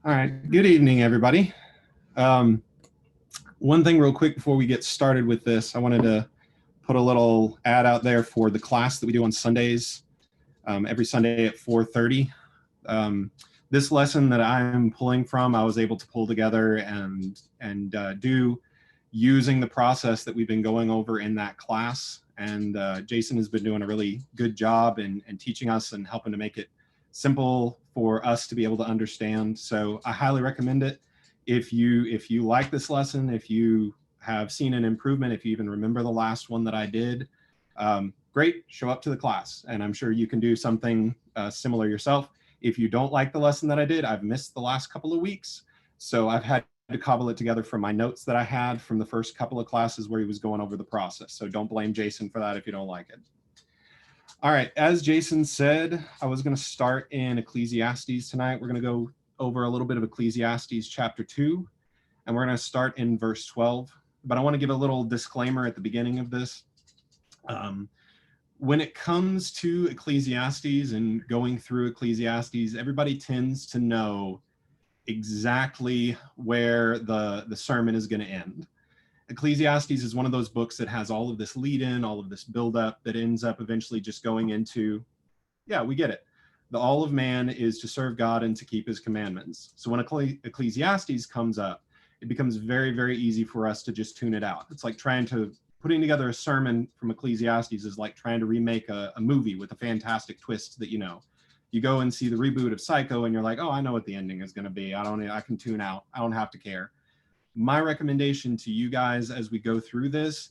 All right. Good evening, everybody. Um, One thing real quick before we get started with this, I wanted to put a little ad out there for the class that we do on Sundays, every Sunday at 4:30. Um, this lesson that I'm pulling from, I was able to pull together and do using the process that we've been going over in that class. And Jason has been doing a really good job in teaching us and helping to make it simple for us to be able to understand. So I highly recommend it. If you like this lesson, if you have seen an improvement, if you even remember the last one that I did, great, show up to the class. And I'm sure you can do something similar yourself. If you don't like the lesson that I did, I've missed the last couple of weeks. So I've had to cobble it together from my notes that I had from the first couple of classes where he was going over the process. So don't blame Jason for that if you don't like it. All right, as Jason said, I was going to start in Ecclesiastes tonight. We're going to go over a little bit of Ecclesiastes chapter 2, and we're going to start in verse 12. But I want to give a little disclaimer at the beginning of this. Um, when it comes to Ecclesiastes and going through Ecclesiastes, everybody tends to know exactly where the sermon is going to end. Ecclesiastes is one of those books that has all of this lead in, all of this build up that ends up eventually just going into, yeah, we get it. The all of man is to serve God and to keep his commandments. So when Ecclesiastes comes up, it becomes very, very easy for us to just tune it out. It's like putting together a sermon from Ecclesiastes is like trying to remake a movie with a fantastic twist that you go and see the reboot of Psycho and you're like, oh, I know what the ending is going to be. I can tune out. I don't have to care. My recommendation to you guys as we go through this,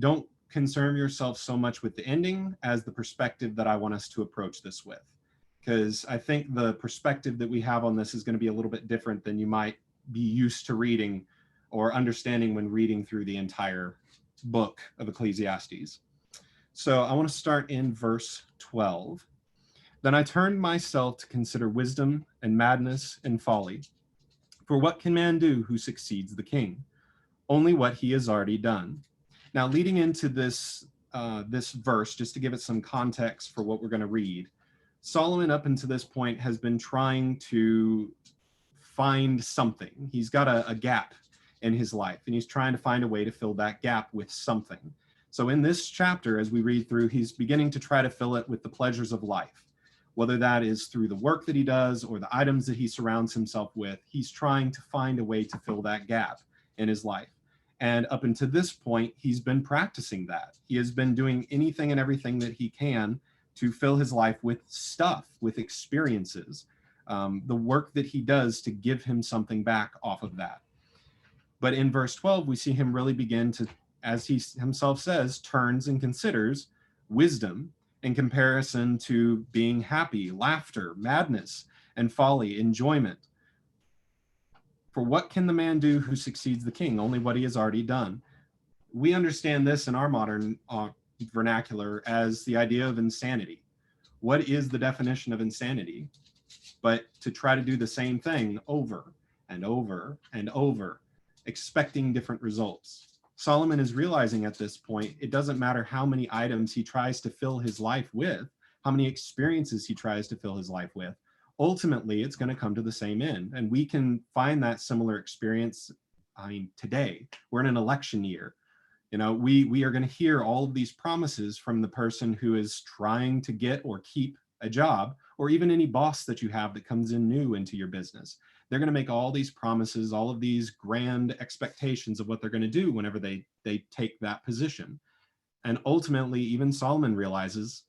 don't concern yourself so much with the ending as the perspective that I want us to approach this with. Because I think the perspective that we have on this is going to be a little bit different than you might be used to reading or understanding when reading through the entire book of Ecclesiastes. So I want to start in verse 12. Then I turned myself to consider wisdom and madness and folly. For what can man do who succeeds the king? Only what he has already done. Now, leading into this verse, just to give it some context for what we're going to read, Solomon up until this point has been trying to find something. He's got a gap in his life, and he's trying to find a way to fill that gap with something. So in this chapter, as we read through, he's beginning to try to fill it with the pleasures of life, whether that is through the work that he does or the items that he surrounds himself with. He's trying to find a way to fill that gap in his life. And up until this point, he's been practicing that. He has been doing anything and everything that he can to fill his life with stuff, with experiences, the work that he does to give him something back off of that. But in verse 12, we see him really begin to, as he himself says, turns and considers wisdom in comparison to being happy, laughter, madness, and folly, enjoyment. For what can the man do who succeeds the king? Only what he has already done. We understand this in our modern vernacular as the idea of insanity. What is the definition of insanity? But to try to do the same thing over and over and over, expecting different results. Solomon is realizing at this point, it doesn't matter how many items he tries to fill his life with, how many experiences he tries to fill his life with. Ultimately, it's going to come to the same end. And we can find that similar experience. I mean, today, we're in an election year. We are going to hear all of these promises from the person who is trying to get or keep a job, or even any boss that you have that comes in new into your business. They're going to make all these promises, all of these grand expectations of what they're going to do whenever they take that position. And ultimately, even Solomon realizes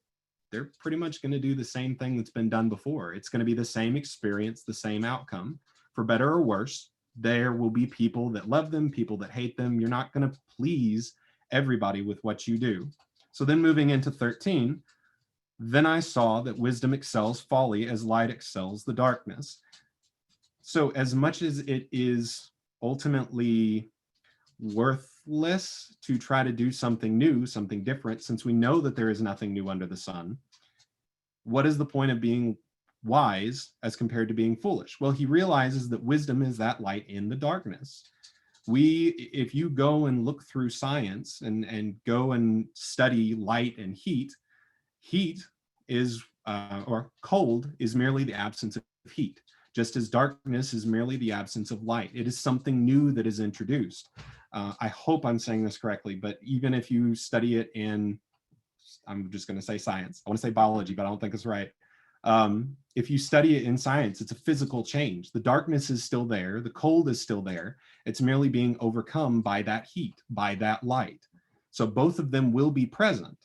they're pretty much going to do the same thing that's been done before. It's going to be the same experience, the same outcome. For better or worse, there will be people that love them, people that hate them. You're not going to please everybody with what you do. So then moving into 13, then I saw that wisdom excels folly as light excels the darkness. So as much as it is ultimately worthless to try to do something new, something different, since we know that there is nothing new under the sun, what is the point of being wise as compared to being foolish? Well, he realizes that wisdom is that light in the darkness. If you go and look through science and go and study light and heat is or cold is merely the absence of heat. just as darkness is merely the absence of light. It is something new that is introduced. I hope I'm saying this correctly, but even if you study it in, I'm just going to say science. I want to say biology, but I don't think it's right. If you study it in science, it's a physical change. The darkness is still there. The cold is still there. It's merely being overcome by that heat, by that light. So both of them will be present.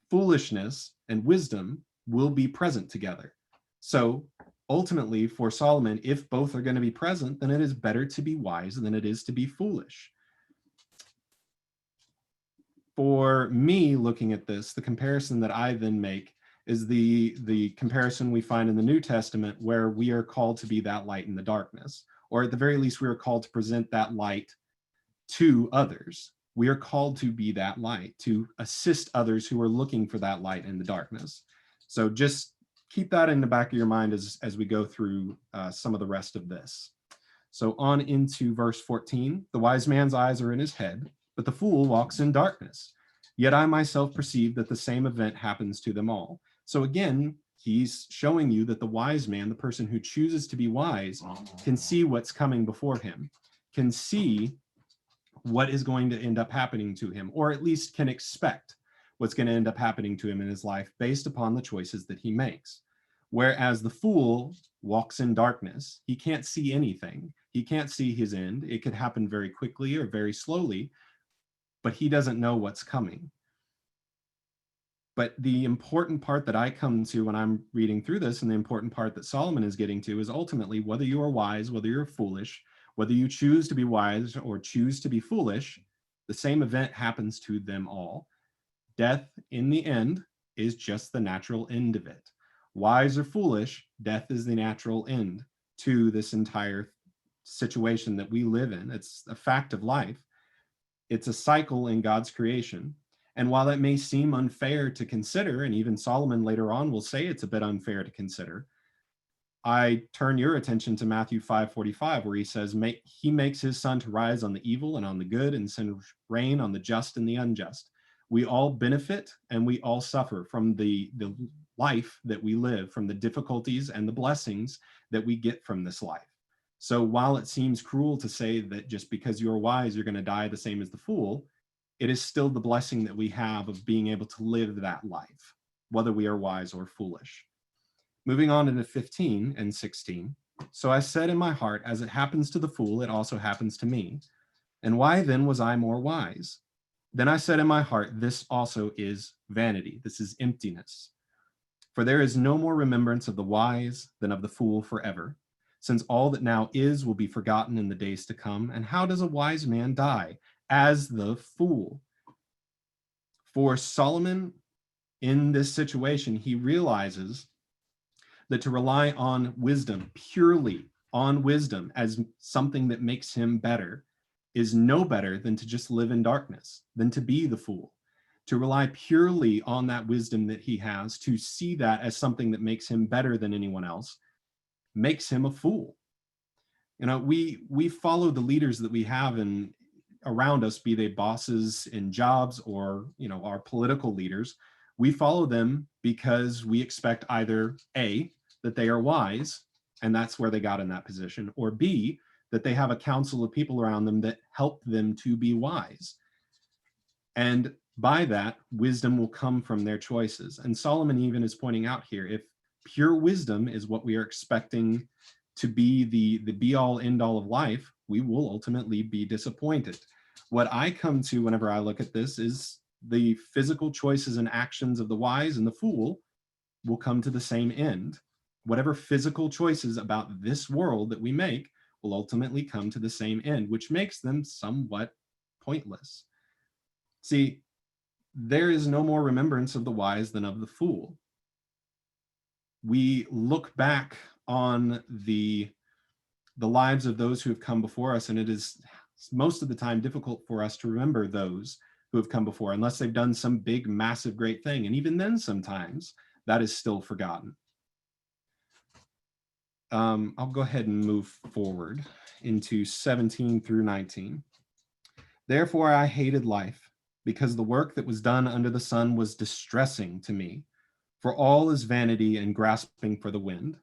Foolishness and wisdom will be present together. So ultimately, for Solomon, if both are going to be present, then it is better to be wise than it is to be foolish. For me, looking at this, the comparison that I then make is the comparison we find in the New Testament, where we are called to be that light in the darkness, or at the very least, we are called to present that light to others. We are called to be that light, to assist others who are looking for that light in the darkness. So just keep that in the back of your mind as we go through some of the rest of this. So on into verse 14, the wise man's eyes are in his head, but the fool walks in darkness. Yet I myself perceive that the same event happens to them all. So again, he's showing you that the wise man, the person who chooses to be wise, can see what's coming before him, can see what is going to end up happening to him, or at least can expect what's going to end up happening to him in his life based upon the choices that he makes. Whereas the fool walks in darkness, he can't see anything. He can't see his end. It could happen very quickly or very slowly, but he doesn't know what's coming. But the important part that I come to when I'm reading through this, and the important part that Solomon is getting to, is ultimately whether you are wise, whether you're foolish, whether you choose to be wise or choose to be foolish, the same event happens to them all. Death, in the end, is just the natural end of it. Wise or foolish, death is the natural end to this entire situation that we live in. It's a fact of life. It's a cycle in God's creation. And while it may seem unfair to consider, and even Solomon later on will say it's a bit unfair to consider, I turn your attention to Matthew 5:45, where he says, he makes his sun to rise on the evil and on the good, and send rain on the just and the unjust. We all benefit and we all suffer from the life that we live, from the difficulties and the blessings that we get from this life. So while it seems cruel to say that just because you're wise, you're going to die the same as the fool, it is still the blessing that we have of being able to live that life, whether we are wise or foolish. Moving on into 15 and 16. So I said in my heart, as it happens to the fool, it also happens to me. And why then was I more wise? Then I said in my heart, this also is vanity. This is emptiness. For there is no more remembrance of the wise than of the fool forever, since all that now is will be forgotten in the days to come. And how does a wise man die? As the fool. For Solomon, in this situation, he realizes that to rely on wisdom, purely on wisdom, as something that makes him better, is no better than to just live in darkness, than to be the fool. To rely purely on that wisdom that he has, to see that as something that makes him better than anyone else, makes him a fool. You know, we follow the leaders that we have around us, be they bosses in jobs or, you know, our political leaders. We follow them because we expect either A, that they are wise, and that's where they got in that position, or B, that they have a council of people around them that help them to be wise. And by that, wisdom will come from their choices. And Solomon even is pointing out here, if pure wisdom is what we are expecting to be the be-all, end-all of life, we will ultimately be disappointed. What I come to whenever I look at this is the physical choices and actions of the wise and the fool will come to the same end. Whatever physical choices about this world that we make will ultimately come to the same end, which makes them somewhat pointless. See, there is no more remembrance of the wise than of the fool. We look back on the lives of those who have come before us, and it is most of the time difficult for us to remember those who have come before, unless they've done some big, massive, great thing. And even then, sometimes that is still forgotten. I'll go ahead and move forward into 17 through 19. Therefore, I hated life, because the work that was done under the sun was distressing to me, for all is vanity and grasping for the wind.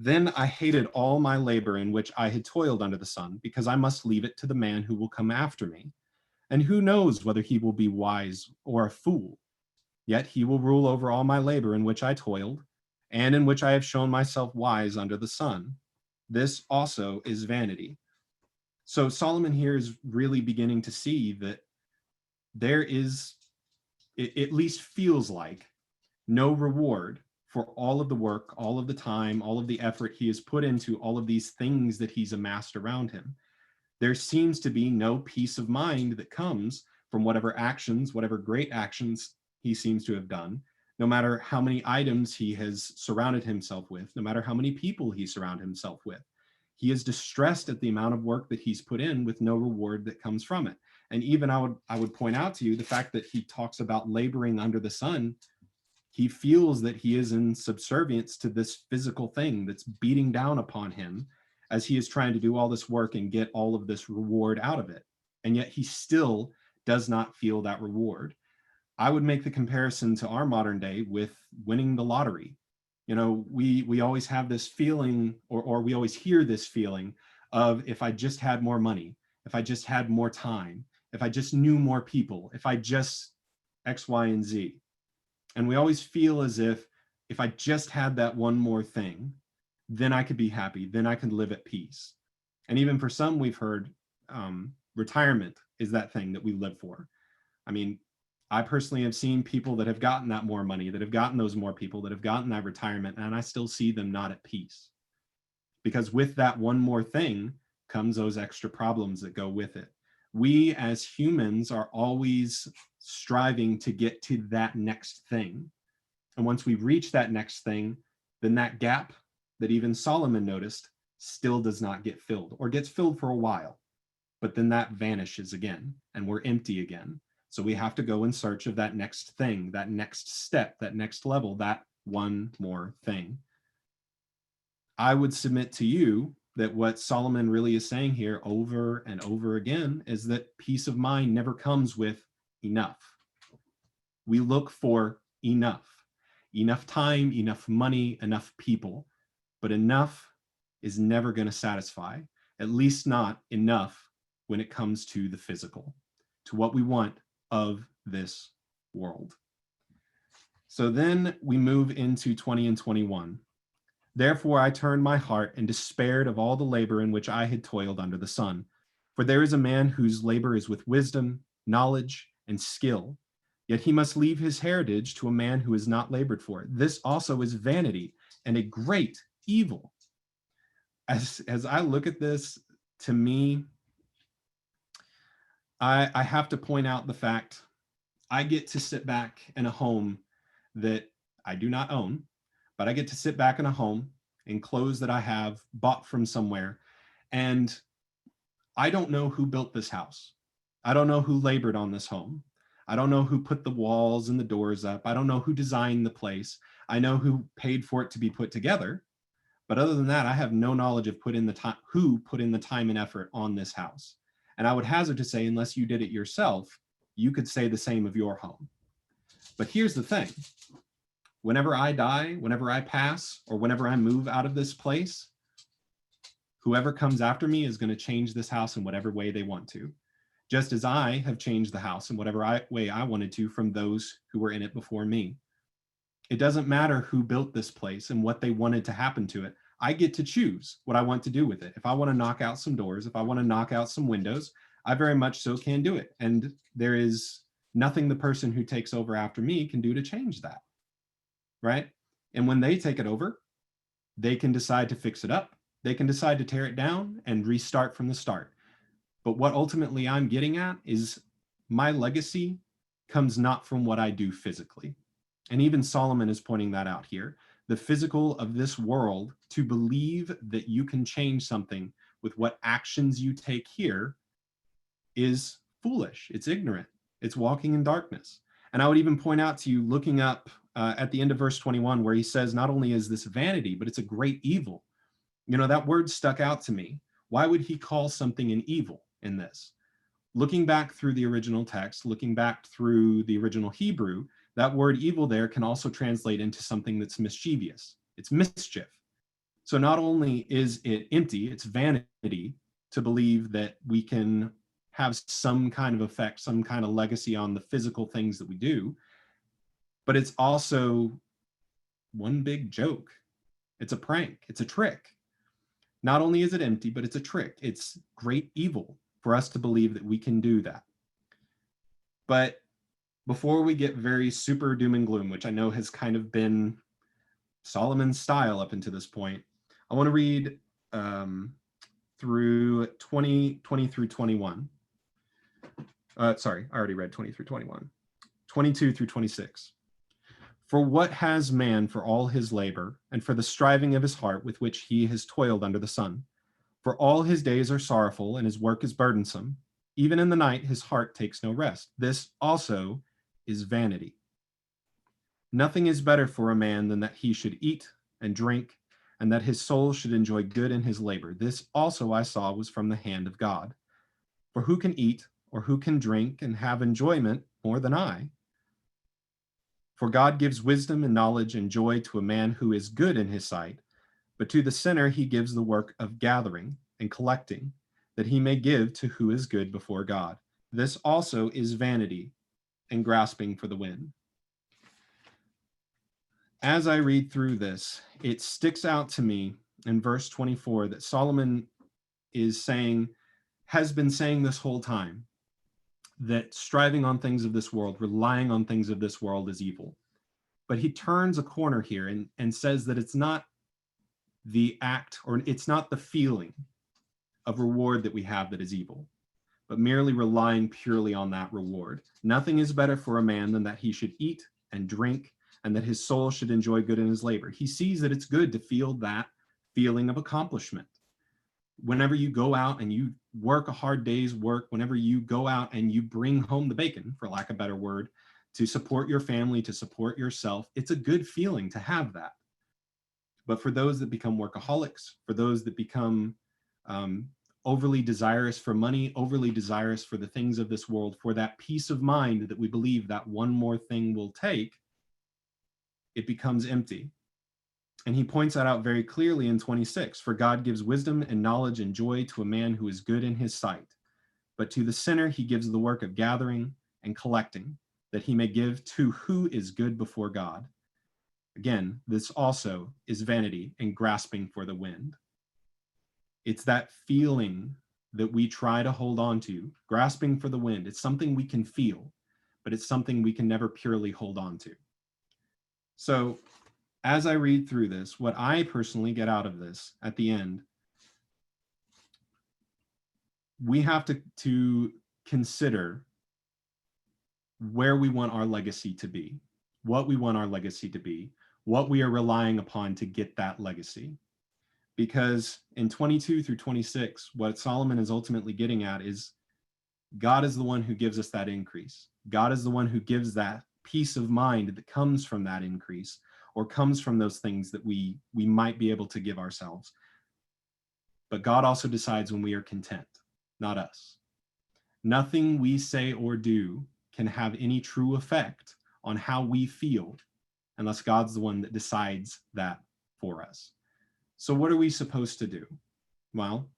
Then I hated all my labor in which I had toiled under the sun, because I must leave it to the man who will come after me. And who knows whether he will be wise or a fool? Yet he will rule over all my labor in which I toiled, and in which I have shown myself wise under the sun. This also is vanity. So Solomon here is really beginning to see that there is, it at least feels like, no reward for all of the work, all of the time, all of the effort he has put into all of these things that he's amassed around him. There seems to be no peace of mind that comes from whatever actions, whatever great actions he seems to have done, no matter how many items he has surrounded himself with, no matter how many people he surrounded himself with. He is distressed at the amount of work that he's put in with no reward that comes from it. And even I would point out to you the fact that he talks about laboring under the sun. He feels that he is in subservience to this physical thing that's beating down upon him as he is trying to do all this work and get all of this reward out of it. And yet he still does not feel that reward. I would make the comparison to our modern day with winning the lottery. You know, we always have this feeling, or we always hear this feeling of, if I just had more money, if I just had more time, if I just knew more people, if I just X, Y, and Z. And we always feel as if I just had that one more thing, then I could be happy, then I could live at peace. And even for some, we've heard retirement is that thing that we live for. I mean, I personally have seen people that have gotten that more money, that have gotten those more people, that have gotten that retirement, and I still see them not at peace. Because with that one more thing comes those extra problems that go with it. We as humans are always striving to get to that next thing. And once we reach that next thing, then that gap that even Solomon noticed still does not get filled, or gets filled for a while, but then that vanishes again and we're empty again. So we have to go in search of that next thing, that next step, that next level, that one more thing. I would submit to you that what Solomon really is saying here over and over again is that peace of mind never comes with enough. We look for enough time, enough money, enough people, but enough is never going to satisfy, at least not enough when it comes to the physical, to what we want of this world. So then we move into 20 and 21. Therefore I turned my heart and despaired of all the labor in which I had toiled under the sun. For there is a man whose labor is with wisdom, knowledge, and skill, yet he must leave his heritage to a man who has not labored for it. This also is vanity and a great evil. As I look at this, to me, I have to point out the fact I get to sit back in a home that I do not own, but I get to sit back in a home in clothes that I have bought from somewhere. And I don't know who built this house. I don't know who labored on this home. I don't know who put the walls and the doors up. I don't know who designed the place. I know who paid for it to be put together. But other than that, I have no knowledge of who put in the time and effort on this house. And I would hazard to say, unless you did it yourself, you could say the same of your home. But here's the thing. Whenever I die, whenever I pass, or whenever I move out of this place, whoever comes after me is going to change this house in whatever way they want to, just as I have changed the house in whatever way I wanted to from those who were in it before me. It doesn't matter who built this place and what they wanted to happen to it. I get to choose what I want to do with it. If I want to knock out some doors, if I want to knock out some windows, I very much so can do it. And there is nothing the person who takes over after me can do to change that, right? And when they take it over, they can decide to fix it up. They can decide to tear it down and restart from the start. But what ultimately I'm getting at is my legacy comes not from what I do physically. And even Solomon is pointing that out here. The physical of this world, to believe that you can change something with what actions you take here, is foolish. It's ignorant. It's walking in darkness. And I would even point out to you, looking up at the end of verse 21, where he says, not only is this vanity, but it's a great evil. You know, that word stuck out to me. Why would he call something an evil in this? Looking back through the original text, looking back through the original Hebrew, that word evil there can also translate into something that's mischievous. It's mischief. So not only is it empty, it's vanity to believe that we can have some kind of effect, some kind of legacy on the physical things that we do, but it's also one big joke. It's a prank. It's a trick. Not only is it empty, but it's a trick. It's great evil for us to believe that we can do that. But before we get very super doom and gloom, which I know has kind of been Solomon's style up until this point, I want to read through 20 through 21. Sorry, I already read 20 through 21. 22 through 26. For what has man for all his labor, and for the striving of his heart with which he has toiled under the sun? For all his days are sorrowful, and his work is burdensome. Even in the night his heart takes no rest. This also is vanity. Nothing is better for a man than that he should eat and drink, and that his soul should enjoy good in his labor. This also I saw was from the hand of God. For who can eat, or who can drink, and have enjoyment more than I? For God gives wisdom and knowledge and joy to a man who is good in his sight, but to the sinner he gives the work of gathering and collecting, that he may give to who is good before God. This also is vanity and grasping for the wind. As I read through this, it sticks out to me in verse 24 that Solomon is saying, has been saying this whole time, that striving on things of this world, relying on things of this world is evil. But he turns a corner here and says that it's not the act, or it's not the feeling of reward that we have that is evil, but merely relying purely on that reward. Nothing is better for a man than that he should eat and drink, and that his soul should enjoy good in his labor. He sees that it's good to feel that feeling of accomplishment. Whenever you go out and you work a hard day's work, whenever you go out and you bring home the bacon, for lack of a better word, to support your family, to support yourself, it's a good feeling to have that. But for those that become workaholics, for those that become overly desirous for money, overly desirous for the things of this world, for that peace of mind that we believe that one more thing will take, it becomes empty. And he points that out very clearly in 26. For God gives wisdom and knowledge and joy to a man who is good in his sight. But to the sinner he gives the work of gathering and collecting, that he may give to who is good before God. Again, this also is vanity and grasping for the wind. It's that feeling that we try to hold on to, grasping for the wind. It's something we can feel, but it's something we can never purely hold on to. So as I read through this, what I personally get out of this at the end, we have to consider where we want our legacy to be, what we want our legacy to be, what we are relying upon to get that legacy. Because in 22 through 26, what Solomon is ultimately getting at is God is the one who gives us that increase. God is the one who gives that peace of mind that comes from that increase, or comes from those things that we might be able to give ourselves. But God also decides when we are content, not us. Nothing we say or do can have any true effect on how we feel unless God's the one that decides that for us. So what are we supposed to do? Well,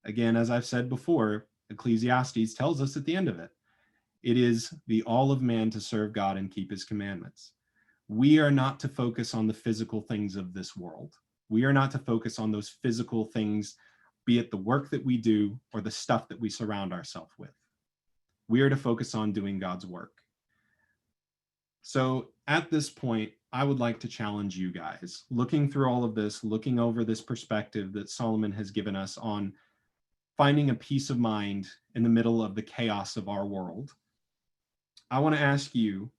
again, as I've said before, Ecclesiastes tells us at the end of it, it is the all of man to serve God and keep his commandments. We are not to focus on the physical things of this world. We are not to focus on those physical things, be it the work that we do or the stuff that we surround ourselves with. We are to focus on doing God's work. So at this point, I would like to challenge you guys, looking through all of this, looking over this perspective that Solomon has given us on finding a peace of mind in the middle of the chaos of our world. I want to ask you,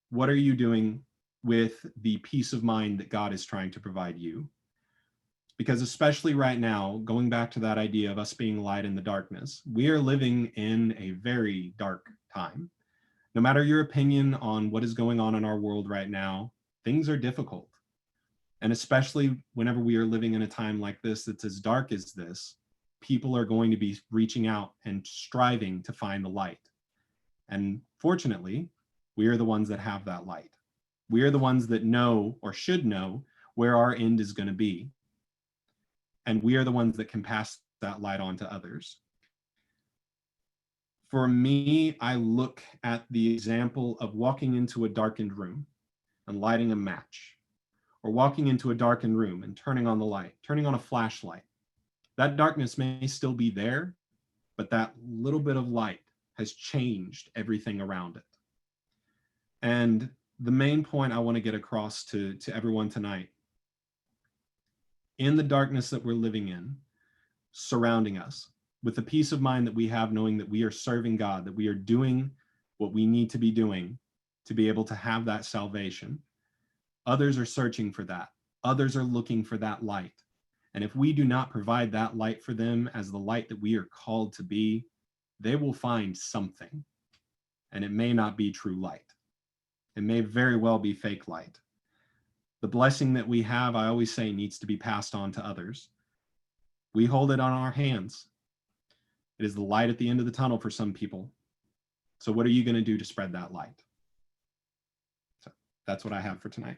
what are you doing with the peace of mind that God is trying to provide you? Because especially right now, going back to that idea of us being light in the darkness, we are living in a very dark time. No matter your opinion on what is going on in our world right now, things are difficult. And especially whenever we are living in a time like this, that's as dark as this, people are going to be reaching out and striving to find the light. And fortunately, we are the ones that have that light. We are the ones that know, or should know, where our end is going to be. and we are the ones that can pass that light on to others. For me, I look at the example of walking into a darkened room and lighting a match, or walking into a darkened room and turning on the light, turning on a flashlight. That darkness may still be there, but that little bit of light has changed everything around it. And the main point I want to get across to everyone tonight, in the darkness that we're living in, surrounding us, with the peace of mind that we have, knowing that we are serving God, that we are doing what we need to be doing to be able to have that salvation, others are searching for that. Others are looking for that light. And if we do not provide that light for them as the light that we are called to be, they will find something. And it may not be true light. It may very well be fake light. The blessing that we have, I always say, needs to be passed on to others. We hold it on our hands. It is the light at the end of the tunnel for some people. So what are you going to do to spread that light? So that's what I have for tonight.